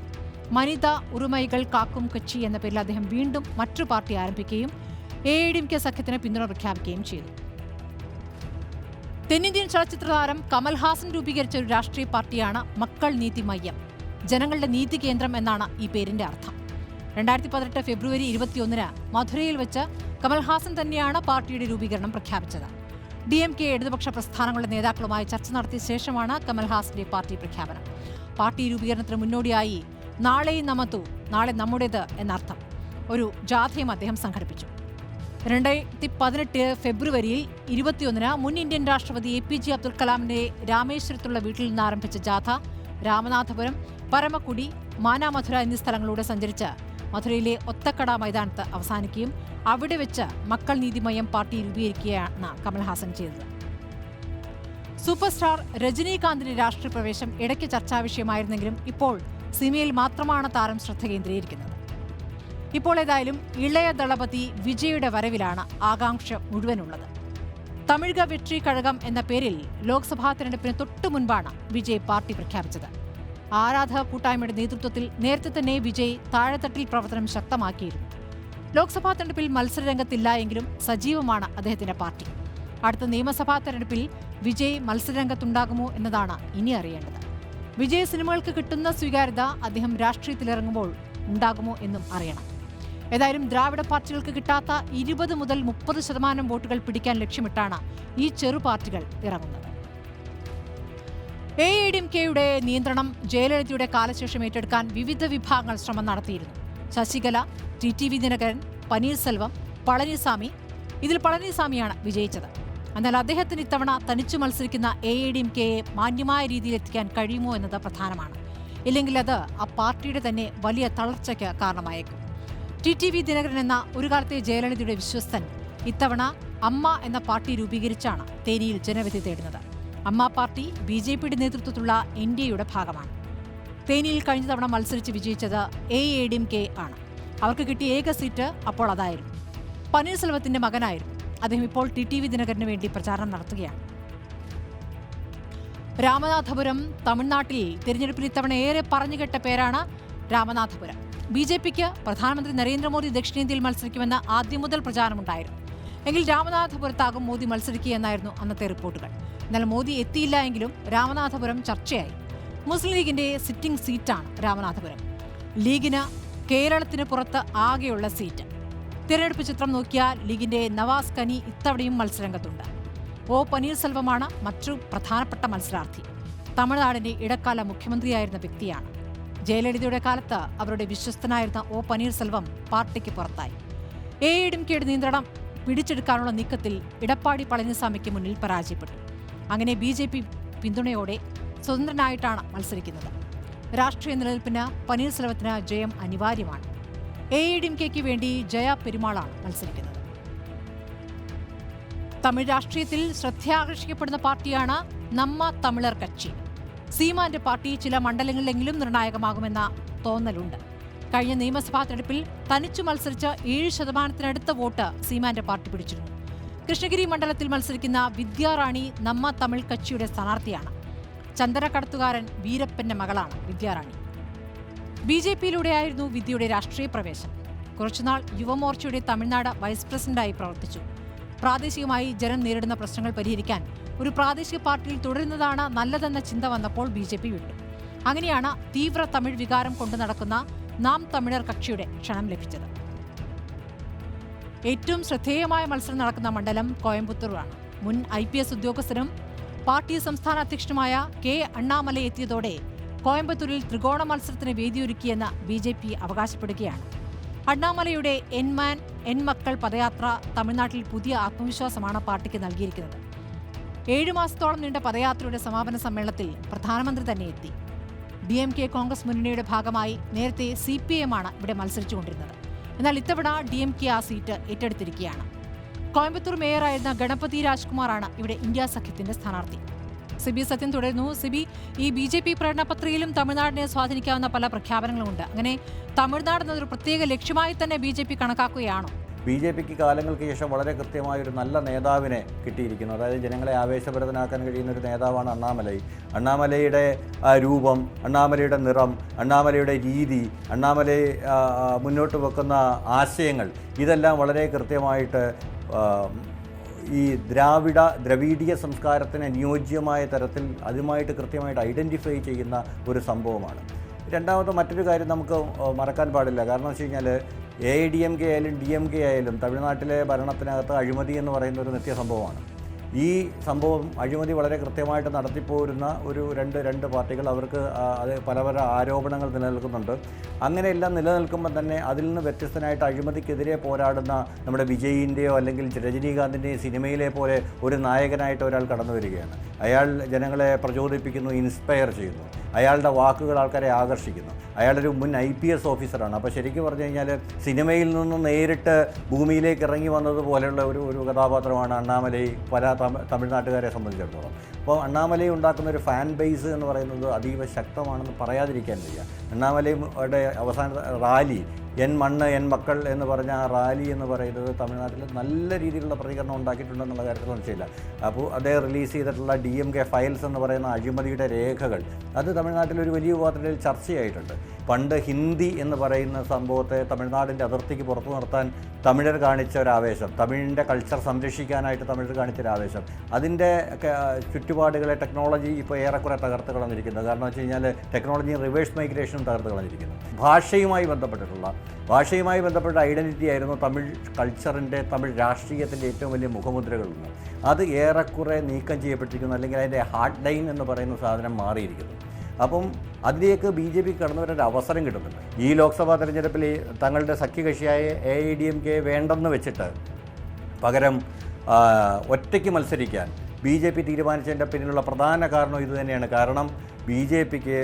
A: മനിത ഉറുമൈകൾ കാക്കും കക്ഷി എന്ന പേരിൽ അദ്ദേഹം വീണ്ടും മറ്റു പാർട്ടി ആരംഭിക്കുകയും AIDMK സഖ്യത്തിന് പിന്തുണ പ്രഖ്യാപിക്കുകയും ചെയ്തു. തെന്നിന്ത്യൻ ചലച്ചിത്ര താരം കമൽഹാസൻ രൂപീകരിച്ച ഒരു രാഷ്ട്രീയ പാർട്ടിയാണ് മക്കൾ നീതി മയ്യം. ജനങ്ങളുടെ നീതി കേന്ദ്രം എന്നാണ് ഈ പേരിന്റെ അർത്ഥം. 2018 ഫെബ്രുവരി 21 മധുരയിൽ വെച്ച് കമൽഹാസൻ തന്നെയാണ് പാർട്ടിയുടെ രൂപീകരണം പ്രഖ്യാപിച്ചത്. DMK ഇടതുപക്ഷ പ്രസ്ഥാനങ്ങളുടെ നേതാക്കളുമായി ചർച്ച നടത്തിയ ശേഷമാണ് കമൽഹാസന്റെ പാർട്ടി പ്രഖ്യാപനം. പാർട്ടി രൂപീകരണത്തിന് മുന്നോടിയായി നാളെയും നമ്മത്തു, നാളെ നമ്മുടേത് എന്നർത്ഥം ഒരു ജാഥയും അദ്ദേഹം സംഘടിപ്പിച്ചു. 2018 ഫെബ്രുവരിയിൽ 21 മുൻ ഇന്ത്യൻ രാഷ്ട്രപതി APJ അബ്ദുൽ കലാമിന്റെ രാമേശ്വരത്തുള്ള വീട്ടിൽ നിന്ന് ആരംഭിച്ച ജാഥ രാമനാഥപുരം, പരമക്കുടി, മാനാമധുര എന്നീ സ്ഥലങ്ങളിലൂടെ സഞ്ചരിച്ച് മധുരയിലെ ഒത്തക്കട മൈതാനത്ത് അവസാനിക്കുകയും അവിടെ വെച്ച് മക്കൾ നീതിമയം പാർട്ടി രൂപീകരിക്കുകയാണ് കമൽഹാസൻ ചെയ്തത്. സൂപ്പർ സ്റ്റാർ രജനീകാന്തിന്റെ രാഷ്ട്രീയ പ്രവേശം ഇടയ്ക്ക് ചർച്ചാ വിഷയമായിരുന്നെങ്കിലും ഇപ്പോൾ സിനിമയിൽ മാത്രമാണ് താരം ശ്രദ്ധ കേന്ദ്രീകരിക്കുന്നത്. ഇപ്പോൾ ഏതായാലും ഇളയ ദളപതി വിജയുടെ വരവിലാണ് ആകാംക്ഷ മുഴുവനുള്ളത്. തമിഴ്ക വെട്രി കഴകം എന്ന പേരിൽ ലോക്സഭാ തെരഞ്ഞെടുപ്പിന് തൊട്ടു മുൻപാണ് വിജയ് പാർട്ടി പ്രഖ്യാപിച്ചത്. ആരാധക കൂട്ടായ്മയുടെ നേതൃത്വത്തിൽ നേരത്തെ തന്നെ വിജയ് താഴെത്തട്ടിൽ പ്രവർത്തനം ശക്തമാക്കിയിരുന്നു. ലോക്സഭാ തെരഞ്ഞെടുപ്പിൽ മത്സരരംഗത്തില്ല എങ്കിലും സജീവമാണ് അദ്ദേഹത്തിന്റെ പാർട്ടി. അടുത്ത നിയമസഭാ തെരഞ്ഞെടുപ്പിൽ വിജയ് മത്സരരംഗത്തുണ്ടാകുമോ എന്നതാണ് ഇനി അറിയേണ്ടത്. വിജയ് സിനിമകൾക്ക് കിട്ടുന്ന സ്വീകാര്യത അദ്ദേഹം രാഷ്ട്രീയത്തിലിറങ്ങുമ്പോൾ ഉണ്ടാകുമോ എന്നും അറിയണം. ഏതായാലും ദ്രാവിഡ പാർട്ടികൾക്ക് കിട്ടാത്ത 20 മുതൽ 30% വോട്ടുകൾ പിടിക്കാൻ ലക്ഷ്യമിട്ടാണ് ഈ ചെറു പാർട്ടികൾ ഇറങ്ങുന്നത്. AIADMKയുടെ നിയന്ത്രണം ജയലളിതയുടെ കാലശേഷം ഏറ്റെടുക്കാൻ വിവിധ വിഭാഗങ്ങൾ ശ്രമം നടത്തിയിരുന്നു. ശശികല, TTV ദിനകരൻ, പനീർസെൽവം, പളനിസ്വാമി. ഇതിൽ പളനിസ്വാമിയാണ് വിജയിച്ചത്. എന്നാൽ അദ്ദേഹത്തിന് ഇത്തവണ തനിച്ചു മത്സരിക്കുന്ന AIADMKയെ മാന്യമായ രീതിയിൽ എത്തിക്കാൻ കഴിയുമോ എന്നത് പ്രധാനമാണ്. ഇല്ലെങ്കിൽ അത് ആ പാർട്ടിയുടെ തന്നെ വലിയ തളർച്ചയ്ക്ക് കാരണമായേക്കും. TTV ദിനകരൻ എന്ന ഒരു കാലത്തെ ജയലളിതയുടെ വിശ്വസ്തൻ ഇത്തവണ അമ്മ എന്ന പാർട്ടി രൂപീകരിച്ചാണ് തേനിയിൽ ജനവിധി തേടുന്നത്. അമ്മ പാർട്ടി BJPയുടെ നേതൃത്വത്തിലുള്ള NDAയുടെ ഭാഗമാണ്. തേനിയിൽ കഴിഞ്ഞ തവണ മത്സരിച്ച് വിജയിച്ചത് AIADMK ആണ്. അവർക്ക് കിട്ടിയ ഏക സീറ്റ് അപ്പോൾ അതായിരുന്നു. പനീർസെൽവത്തിന്റെ മകനായിരുന്നു അദ്ദേഹം. ഇപ്പോൾ TTV ദിനകരന് വേണ്ടി പ്രചാരണം നടത്തുകയാണ്. രാമനാഥപുരം തമിഴ്നാട്ടിൽ തിരഞ്ഞെടുപ്പിൽ ഇത്തവണ ഏറെ പറഞ്ഞുകെട്ട പേരാണ് രാമനാഥപുരം. BJPക്ക് പ്രധാനമന്ത്രി നരേന്ദ്രമോദി ദക്ഷിണേന്ത്യയിൽ മത്സരിക്കുമെന്ന് ആദ്യം മുതൽ പ്രചാരണമുണ്ടായിരുന്നു. എങ്കിൽ രാമനാഥപുരത്താകും മോദി മത്സരിക്കുക എന്നായിരുന്നു അന്നത്തെ റിപ്പോർട്ടുകൾ. എന്നാൽ മോദി എത്തിയില്ല എങ്കിലും രാമനാഥപുരം ചർച്ചയായി. മുസ്ലിം ലീഗിന്റെ സിറ്റിംഗ് സീറ്റാണ് രാമനാഥപുരം. ലീഗിന് കേരളത്തിന് പുറത്ത് ആകെയുള്ള സീറ്റ്. തിരഞ്ഞെടുപ്പ് ചിത്രം നോക്കിയാൽ ലീഗിന്റെ നവാസ് കനി ഇത്തവണയും മത്സരരംഗത്തുണ്ട്. പനീർസെൽവമാണ് മറ്റു പ്രധാനപ്പെട്ട മത്സരാർത്ഥി. തമിഴ്നാടിന്റെ ഇടക്കാല മുഖ്യമന്ത്രിയായിരുന്ന വ്യക്തിയാണ്. ജയലളിതയുടെ കാലത്ത് അവരുടെ വിശ്വസ്തനായിരുന്ന പനീർസെൽവം പാർട്ടിക്ക് പുറത്തായി. AIADMKയുടെ നിയന്ത്രണം പിടിച്ചെടുക്കാനുള്ള നീക്കത്തിൽ ഇടപ്പാടി പളനിസ്വാമിക്ക് മുന്നിൽ പരാജയപ്പെട്ടു. അങ്ങനെ BJP പിന്തുണയോടെ സ്വതന്ത്രനായിട്ടാണ് മത്സരിക്കുന്നത്. രാഷ്ട്രീയ നിലനിൽപ്പിന് പനീർസെൽവത്തിന് ജയം അനിവാര്യമാണ്. AIADMKയ്ക്ക് വേണ്ടി ജയ പെരുമാളാണ് മത്സരിക്കുന്നത്. തമിഴ് രാഷ്ട്രീയത്തിൽ ശ്രദ്ധയാകർഷിക്കപ്പെടുന്ന പാർട്ടിയാണ് നമ്മ തമിഴർ കക്ഷി. സീമാന്റെ പാർട്ടി ചില മണ്ഡലങ്ങളിലെങ്കിലും നിർണായകമാകുമെന്ന തോന്നലുണ്ട്. കഴിഞ്ഞ നിയമസഭാ തെരഞ്ഞെടുപ്പിൽ തനിച്ചു മത്സരിച്ച 7% വോട്ട് സീമാന്റെ പാർട്ടി പിടിച്ചിരുന്നു. കൃഷ്ണഗിരി മണ്ഡലത്തിൽ മത്സരിക്കുന്ന വിദ്യാറാണി നമ്മ തമിഴ് കക്ഷിയുടെ സ്ഥാനാർത്ഥിയാണ്. ചന്ദനക്കടത്തുകാരൻ വീരപ്പന്റെ മകളാണ് വിദ്യാറാണി. BJPയിലൂടെയായിരുന്നു വിദ്യയുടെ രാഷ്ട്രീയ പ്രവേശം. കുറച്ചുനാൾ യുവമോർച്ചയുടെ തമിഴ്നാട് വൈസ് പ്രസിഡന്റായി പ്രവർത്തിച്ചു. പ്രാദേശികമായി ജനം നേരിടുന്ന പ്രശ്നങ്ങൾ പരിഹരിക്കാൻ ഒരു പ്രാദേശിക പാർട്ടിയിൽ തുടരുന്നതാണ് നല്ലതെന്ന ചിന്ത വന്നപ്പോൾ BJP വിട്ടു. അങ്ങനെയാണ് തീവ്ര തമിഴ് വികാരം കൊണ്ടു നടക്കുന്ന നാം തമിഴർ കക്ഷിയുടെ ക്ഷണം ലഭിച്ചത്. ഏറ്റവും ശ്രദ്ധേയമായ മത്സരം നടക്കുന്ന മണ്ഡലം കോയമ്പത്തൂരാണ്. മുൻ IPS ഉദ്യോഗസ്ഥരും പാർട്ടി സംസ്ഥാന അധ്യക്ഷനുമായ K. അണ്ണാമലൈ എത്തിയതോടെ കോയമ്പത്തൂരിൽ ത്രികോണ മത്സരത്തിന് വേദിയൊരുക്കിയെന്ന് BJP അവകാശപ്പെടുകയാണ്. അണ്ണാമലയുടെ എൻമാൻ എൻ മക്കൾ പദയാത്ര തമിഴ്നാട്ടിൽ പുതിയ ആത്മവിശ്വാസമാണ് പാർട്ടിക്ക് നൽകിയിരിക്കുന്നത്. 7 മാസത്തോളം നീണ്ട പദയാത്രയുടെ സമാപന സമ്മേളനത്തിൽ പ്രധാനമന്ത്രി തന്നെ എത്തി. DMK കോൺഗ്രസ് മുന്നണിയുടെ ഭാഗമായി നേരത്തെ CPM ആണ് ഇവിടെ മത്സരിച്ചുകൊണ്ടിരുന്നത്. എന്നാൽ ഇത്തവണ DMK ആ സീറ്റ് ഏറ്റെടുത്തിരിക്കുകയാണ്. കോയമ്പത്തൂർ മേയറായിരുന്ന ഗണപതി രാജ്കുമാറാണ് ഇവിടെ ഇന്ത്യ സഖ്യത്തിന്റെ സ്ഥാനാർത്ഥി. സിബി സത്യം തുടരുന്നു. സിബി, ഈ BJP പ്രകടന പത്രികയിലും തമിഴ്നാടിനെ സ്വാധീനിക്കാവുന്ന പല പ്രഖ്യാപനങ്ങളുമുണ്ട്. അങ്ങനെ തമിഴ്നാട് എന്നതൊരു പ്രത്യേക ലക്ഷ്യമായി തന്നെ BJP കണക്കാക്കുകയാണോ?
B: BJPക്ക് കാലങ്ങൾക്ക് ശേഷം വളരെ കൃത്യമായൊരു നല്ല നേതാവിനെ കിട്ടിയിരിക്കുന്നു. അതായത് ജനങ്ങളെ ആവേശഭരിതനാക്കാൻ കഴിയുന്ന ഒരു നേതാവാണ് അണ്ണാമലൈ. അണ്ണാമലയുടെ രൂപം, അണ്ണാമലയുടെ നിറം, അണ്ണാമലയുടെ രീതി, അണ്ണാമലൈ മുന്നോട്ട് വെക്കുന്ന ആശയങ്ങൾ, ഇതെല്ലാം വളരെ കൃത്യമായിട്ട് ഈ ദ്രവീഡീയ സംസ്കാരത്തിന് അനുയോജ്യമായ തരത്തിൽ അതുമായിട്ട് കൃത്യമായിട്ട് ഐഡൻറ്റിഫൈ ചെയ്യുന്ന ഒരു സംഭവമാണ്. രണ്ടാമത്തെ മറ്റൊരു കാര്യം നമുക്ക് മറക്കാൻ പാടില്ല. കാരണം വെച്ച് കഴിഞ്ഞാൽ AIDMK ആയാലും DMK ആയാലും തമിഴ്നാട്ടിലെ ഭരണത്തിനകത്ത് അഴിമതി എന്ന് പറയുന്ന ഒരു നിത്യസംഭവമാണ്. ഈ സംഭവം അഴിമതി വളരെ കൃത്യമായിട്ട് നടത്തിപ്പോരുന്ന രണ്ട് പാർട്ടികൾ, അവർക്ക് അത് പല ആരോപണങ്ങൾ നിലനിൽക്കുന്നുണ്ട്. അങ്ങനെയെല്ലാം നിലനിൽക്കുമ്പോൾ തന്നെ അതിൽ നിന്ന് വ്യത്യസ്തനായിട്ട് അഴിമതിക്കെതിരെ പോരാടുന്ന നമ്മുടെ വിജയിൻ്റെയോ അല്ലെങ്കിൽ രജനീകാന്തിൻ്റെയോ സിനിമയിലെ പോലെ ഒരു നായകനായിട്ട് ഒരാൾ കടന്നു വരികയാണ്. അയാൾ ജനങ്ങളെ പ്രചോദിപ്പിക്കുന്നു, ഇൻസ്പയർ ചെയ്യുന്നു, അയാളുടെ വാക്കുകൾ ആൾക്കാരെ ആകർഷിക്കുന്നു. അയാളൊരു മുൻ IPS ഓഫീസറാണ്. അപ്പോൾ ശരിക്കും പറഞ്ഞു കഴിഞ്ഞാൽ സിനിമയിൽ നിന്ന് നേരിട്ട് ഭൂമിയിലേക്ക് ഇറങ്ങി വന്നതുപോലെയുള്ള ഒരു കഥാപാത്രമാണ് അണ്ണാമലൈ പല തമിഴ്നാട്ടുകാരെ സംബന്ധിച്ചിടത്തോളം. അപ്പോൾ അണ്ണാമലൈ ഉണ്ടാക്കുന്ന ഒരു ഫാൻ ബേസ് എന്ന് പറയുന്നത് അതീവ ശക്തമാണെന്ന് പറയാതിരിക്കാൻ വയ്യ. അണ്ണാമലൈയുടെ അവസാന റാലി എൻ മണ്ണ് എൻ മക്കൾ എന്ന് പറഞ്ഞ ആ റാലി എന്ന് പറയുന്നത് തമിഴ്നാട്ടിൽ നല്ല രീതിയിലുള്ള പ്രതികരണം ഉണ്ടാക്കിയിട്ടുണ്ടെന്നുള്ള കാര്യത്തിൽ സംശയമില്ല. അപ്പോൾ അദ്ദേഹം റിലീസ് ചെയ്തിട്ടുള്ള DMK ഫയൽസ് എന്ന് പറയുന്ന അഴിമതിയുടെ രേഖകൾ അത് തമിഴ്നാട്ടിൽ ഒരു വലിയ വിഭാഗത്തിൽ ചർച്ചയായിട്ടുണ്ട്. പണ്ട് ഹിന്ദി എന്ന് പറയുന്ന സംഭവത്തെ തമിഴ്നാടിൻ്റെ അതിർത്തിക്ക് പുറത്തു നിർത്താൻ തമിഴർ കാണിച്ച ഒരാവേശം, തമിഴിൻ്റെ കൾച്ചർ സംരക്ഷിക്കാനായിട്ട് തമിഴർ കാണിച്ചൊരാവേശം, അതിൻ്റെ ചുറ്റുപാടുകളെ ടെക്നോളജി ഇപ്പോൾ ഏറെക്കുറെ തകർത്ത് കളഞ്ഞിരിക്കുന്നത്. കാരണം വെച്ച് കഴിഞ്ഞാൽ ടെക്നോളജിയും റിവേഴ്സ് മൈഗ്രേഷനും തകർത്ത് കളഞ്ഞിരിക്കുന്നു. ഭാഷയുമായി ബന്ധപ്പെട്ട ഐഡൻറ്റിറ്റി ആയിരുന്നു തമിഴ് കൾച്ചറിൻ്റെ, തമിഴ് രാഷ്ട്രീയത്തിൻ്റെ ഏറ്റവും വലിയ മുഖമുദ്രകളൊന്ന്. അത് ഏറെക്കുറെ നീക്കം ചെയ്യപ്പെട്ടിരിക്കുന്നു, അല്ലെങ്കിൽ അതിൻ്റെ ഹാർഡ് ലൈൻ എന്ന് പറയുന്ന സാധനം മാറിയിരിക്കുന്നു. അപ്പം അതിലേക്ക് BJP കടന്നു വരാൻ ഒരു അവസരം കിട്ടുന്നുണ്ട്. ഈ ലോക്സഭാ തെരഞ്ഞെടുപ്പിൽ തങ്ങളുടെ സഖ്യകക്ഷിയായ AIDMK വേണ്ടെന്ന് വെച്ചിട്ട് പകരം ഒറ്റയ്ക്ക് മത്സരിക്കാൻ BJP തീരുമാനിച്ചതിൻ്റെ പിന്നിലുള്ള പ്രധാന കാരണം ഇതുതന്നെയാണ്. കാരണം BJPക്ക്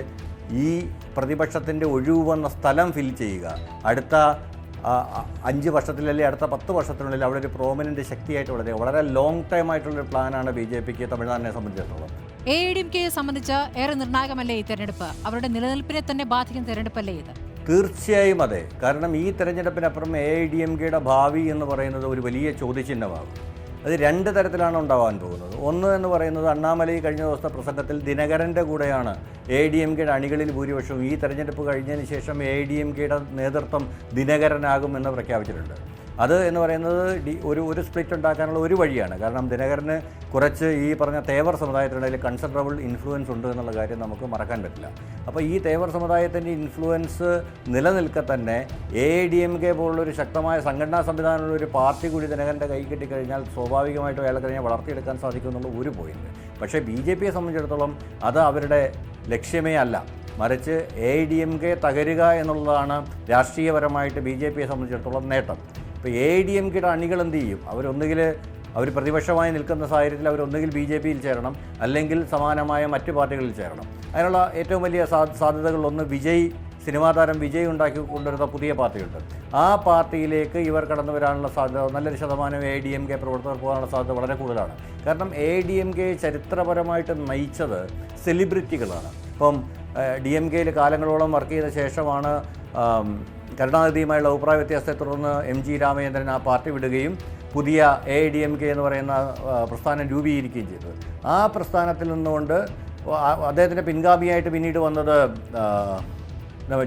B: ഈ പ്രതിപക്ഷത്തിൻ്റെ ഒഴിവ് വന്ന സ്ഥലം ഫിൽ ചെയ്യുക, അടുത്ത 5 വർഷത്തിലല്ലേ അടുത്ത 10 വർഷത്തിനുള്ളിൽ അവിടെ ഒരു പ്രോമിനൻ്റ് ശക്തിയായിട്ട് വളരെ ലോങ് ടൈം ആയിട്ടുള്ളൊരു പ്ലാനാണ് BJPക്ക് തമിഴ്നാടിനെ സംബന്ധിച്ചിടത്തോളം.
A: AIDMKയെ സംബന്ധിച്ച് ഏറെ നിർണായകമല്ലേ ഈ തെരഞ്ഞെടുപ്പ്? അവരുടെ നിലനിൽപ്പിനെ തന്നെ ബാധിക്കുന്ന തെരഞ്ഞെടുപ്പല്ലേ ഇത്?
B: തീർച്ചയായും അതെ. കാരണം ഈ തെരഞ്ഞെടുപ്പിനപ്പുറം AIDMKയുടെ ഭാവി എന്ന് പറയുന്നത് ഒരു വലിയ ചോദ്യചിഹ്നമാകും. അത് 2 തരത്തിലാണ് ഉണ്ടാവാൻ പോകുന്നത്. ഒന്ന് എന്ന് പറയുന്നത് അണ്ണാമലൈ കഴിഞ്ഞ ദിവസത്തെ പ്രസംഗത്തിൽ ദിനകരൻ്റെ കൂടെയാണ് AIDMKയുടെ അണികളിൽ ഭൂരിപക്ഷവും. ഈ തെരഞ്ഞെടുപ്പ് കഴിഞ്ഞതിന് ശേഷം AIDMKയുടെ നേതൃത്വം ദിനകരനാകുമെന്ന് പ്രഖ്യാപിച്ചിട്ടുണ്ട്. അത് എന്ന് പറയുന്നത് ഒരു സ്പ്ലിറ്റ് ഉണ്ടാക്കാനുള്ള ഒരു വഴിയാണ്. കാരണം ദിനകരന് കുറച്ച് ഈ പറഞ്ഞ തേവർ സമുദായത്തിനിടയിൽ കൺസിഡറബിൾ ഇൻഫ്ലുവൻസ് ഉണ്ട് എന്നുള്ള കാര്യം നമുക്ക് മറക്കാൻ പറ്റില്ല. അപ്പോൾ ഈ തേവർ സമുദായത്തിൻ്റെ ഇൻഫ്ലുവൻസ് നിലനിൽക്കെ തന്നെ AIDMK പോലുള്ളൊരു ശക്തമായ സംഘടനാ സംവിധാനമുള്ള ഒരു പാർട്ടി കൂടി ദിനകരൻ്റെ കൈ കിട്ടിക്കഴിഞ്ഞാൽ സ്വാഭാവികമായിട്ടും അയാൾക്ക് കഴിഞ്ഞാൽ വളർത്തിയെടുക്കാൻ സാധിക്കുമെന്നുള്ള ഒരു പോയിന്റ്. പക്ഷേ BJPയെ സംബന്ധിച്ചിടത്തോളം അത് അവരുടെ ലക്ഷ്യമേ അല്ല. മറിച്ച് AIDMK തകരുക എന്നുള്ളതാണ് രാഷ്ട്രീയപരമായിട്ട് BJPയെ സംബന്ധിച്ചിടത്തോളം നേട്ടം. ഇപ്പോൾ AIDMKയുടെ അണികൾ എന്ത് ചെയ്യും? അവർ പ്രതിപക്ഷമായി നിൽക്കുന്ന സാഹചര്യത്തിൽ അവരൊന്നുകിൽ BJPയിൽ ചേരണം, അല്ലെങ്കിൽ സമാനമായ മറ്റ് പാർട്ടികളിൽ ചേരണം. അതിനുള്ള ഏറ്റവും വലിയ സാധ്യതകളൊന്ന് സിനിമാ താരം വിജയ് ഉണ്ടാക്കി കൊണ്ടുവരുന്ന പുതിയ പാർട്ടിയുണ്ട്. ആ പാർട്ടിയിലേക്ക് ഇവർ കടന്നു വരാനുള്ള സാധ്യത, നല്ലൊരു ശതമാനം AIDMK പ്രവർത്തകർ പോകാനുള്ള സാധ്യത വളരെ കൂടുതലാണ്. കാരണം AIDMK ചരിത്രപരമായിട്ട് നയിച്ചത് സെലിബ്രിറ്റികളാണ്. ഇപ്പം DMKയിൽ കാലങ്ങളോളം വർക്ക് ചെയ്ത ശേഷമാണ് കരുണാനിധിയുമായുള്ള അഭിപ്രായ വ്യത്യാസത്തെ തുടർന്ന് MG രാമചന്ദ്രൻ ആ പാർട്ടി വിടുകയും പുതിയ AIDMK എന്ന് പറയുന്ന പ്രസ്ഥാനം രൂപീകരിക്കുകയും ചെയ്തത്. ആ പ്രസ്ഥാനത്തിൽ നിന്നുകൊണ്ട് അദ്ദേഹത്തിൻ്റെ പിൻഗാമിയായിട്ട് പിന്നീട് വന്നത്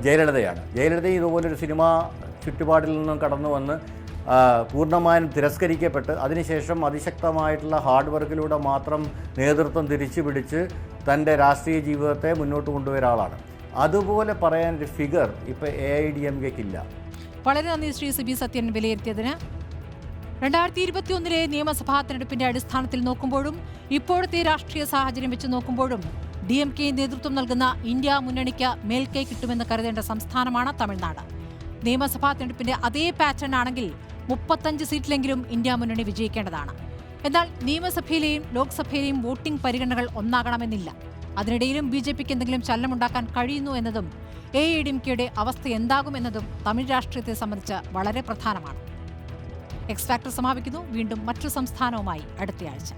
B: ജയലളിതയാണ്. ജയലളിത ഇതുപോലൊരു സിനിമാ ചുറ്റുപാടിൽ നിന്നും കടന്നു വന്ന് പൂർണ്ണമായും തിരസ്കരിക്കപ്പെട്ട് അതിനുശേഷം അതിശക്തമായിട്ടുള്ള ഹാർഡ് വർക്കിലൂടെ മാത്രം നേതൃത്വം തിരിച്ചു പിടിച്ച് തൻ്റെ രാഷ്ട്രീയ ജീവിതത്തെ മുന്നോട്ട് കൊണ്ടുവരുന്ന ആളാണ്. അതുപോലെ പറയാനൊരു ഫിഗർ ഇപ്പോൾ AIDMKയ്ക്കില്ല.
A: വളരെ നന്ദി ശ്രീ സിബി സത്യൻ വിലയിരുത്തിയതിന്. 2021 നിയമസഭാ തെരഞ്ഞെടുപ്പിന്റെ അടിസ്ഥാനത്തിൽ നോക്കുമ്പോഴും ഇപ്പോഴത്തെ രാഷ്ട്രീയ സാഹചര്യം വെച്ച് നോക്കുമ്പോഴും DMK നേതൃത്വം നൽകുന്ന ഇന്ത്യ മുന്നണിക്ക് മേൽക്കൈ കിട്ടുമെന്ന് കരുതേണ്ട സംസ്ഥാനമാണ് തമിഴ്നാട്. നിയമസഭാ തെരഞ്ഞെടുപ്പിന്റെ അതേ പാറ്റേൺ ആണെങ്കിൽ 35 സീറ്റിലെങ്കിലും ഇന്ത്യ മുന്നണി വിജയിക്കേണ്ടതാണ്. എന്നാൽ നിയമസഭയിലെയും ലോക്സഭയിലെയും വോട്ടിംഗ് പരിഗണനകൾ ഒന്നാകണമെന്നില്ല. അതിനിടയിലും BJPക്ക് എന്തെങ്കിലും ചലനമുണ്ടാക്കാൻ കഴിയുന്നു എന്നതും AIDMKയുടെ അവസ്ഥ എന്താകുമെന്നതും തമിഴ് രാഷ്ട്രീയത്തെ സംബന്ധിച്ച് വളരെ പ്രധാനമാണ്. എക്സ് ഫാക്ടർ സമാപിക്കുന്നു. വീണ്ടും മറ്റൊരു സംസ്ഥാനവുമായി അടുത്തയാഴ്ച.